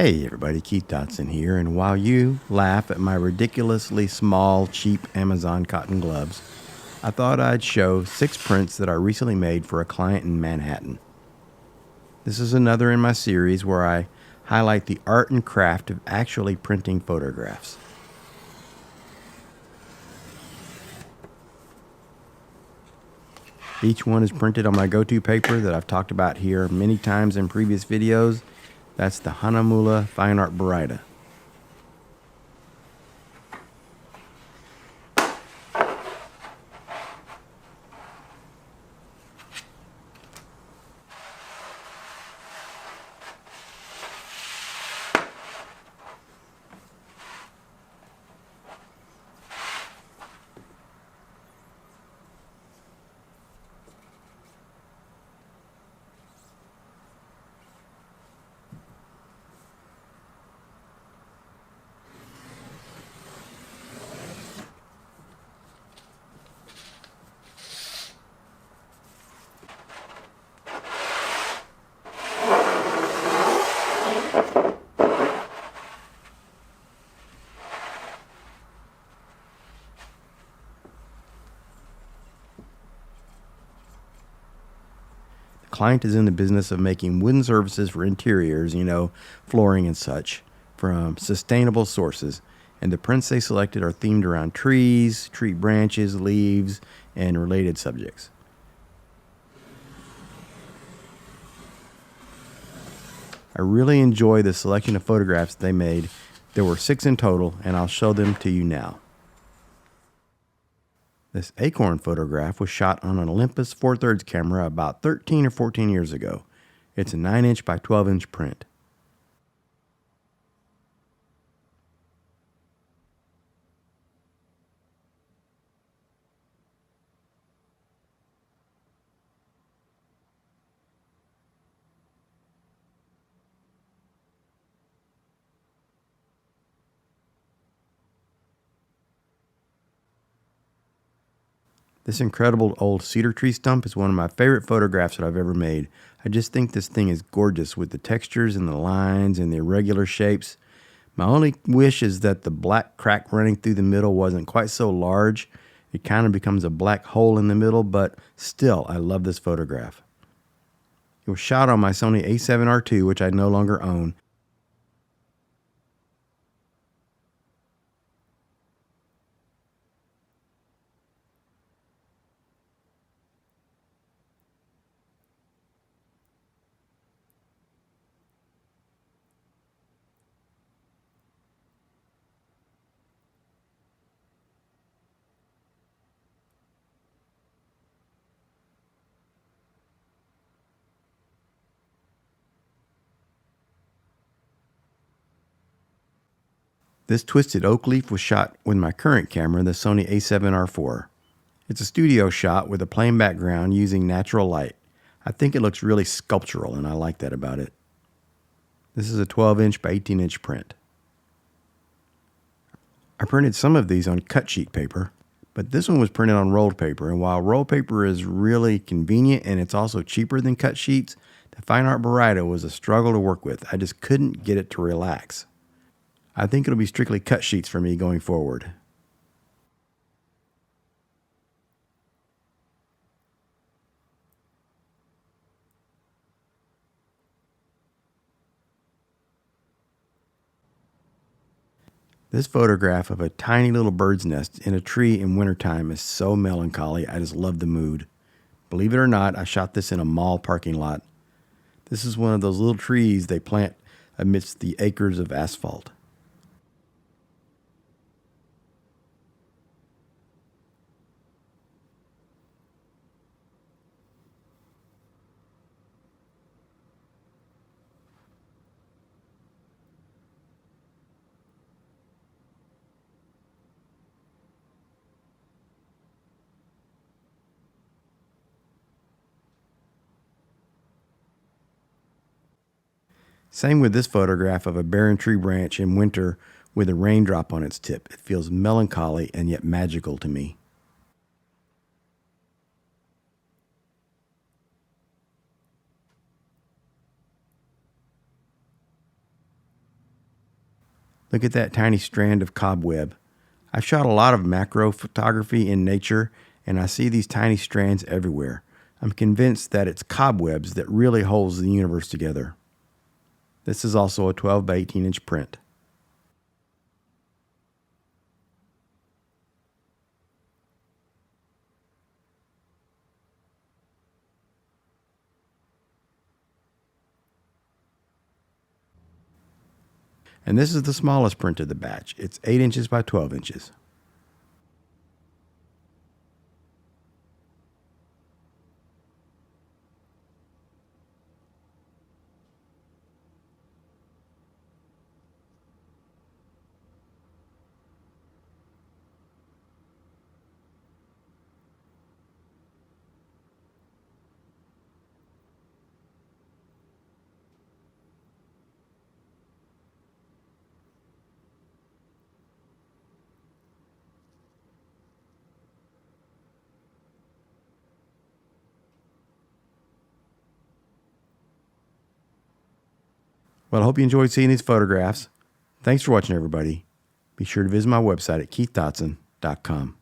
Hey everybody, Keith Dotson here, and while you laugh at my ridiculously small, cheap Amazon cotton gloves, I thought I'd show 6 prints that I recently made for a client in Manhattan. This is another in my series where I highlight the art and craft of actually printing photographs. Each one is printed on my go-to paper that I've talked about here many times in previous videos. That's the Hahnemühle Fine Art Baryta. Client is in the business of making wooden surfaces for interiors, flooring and such, from sustainable sources. And the prints they selected are themed around trees, tree branches, leaves, and related subjects. I really enjoy the selection of photographs they made. There were 6 in total, and I'll show them to you now. This Acorn photograph was shot on an Olympus 4/3 camera about 13 or 14 years ago. It's a 9-inch by 12-inch print. This incredible old cedar tree stump is one of my favorite photographs that I've ever made. I just think this thing is gorgeous with the textures and the lines and the irregular shapes. My only wish is that the black crack running through the middle wasn't quite so large. It kind of becomes a black hole in the middle, but still, I love this photograph. It was shot on my Sony A7R II, which I no longer own. This twisted oak leaf was shot with my current camera, the Sony A7R IV. It's a studio shot with a plain background using natural light. I think it looks really sculptural, and I like that about it. This is a 12-inch by 18-inch print. I printed some of these on cut sheet paper, but this one was printed on rolled paper, and while rolled paper is really convenient and it's also cheaper than cut sheets, the Fine Art Baryta was a struggle to work with. I just couldn't get it to relax. I think it'll be strictly cut sheets for me going forward. This photograph of a tiny little bird's nest in a tree in wintertime is so melancholy. I just love the mood. Believe it or not, I shot this in a mall parking lot. This is one of those little trees they plant amidst the acres of asphalt. Same with this photograph of a barren tree branch in winter with a raindrop on its tip. It feels melancholy and yet magical to me. Look at that tiny strand of cobweb. I've shot a lot of macro photography in nature, and I see these tiny strands everywhere. I'm convinced that it's cobwebs that really holds the universe together. This is also a 12 by 18 inch print. And this is the smallest print of the batch. It's 8 inches by 12 inches. Well, I hope you enjoyed seeing these photographs. Thanks for watching, everybody. Be sure to visit my website at keithdotson.com.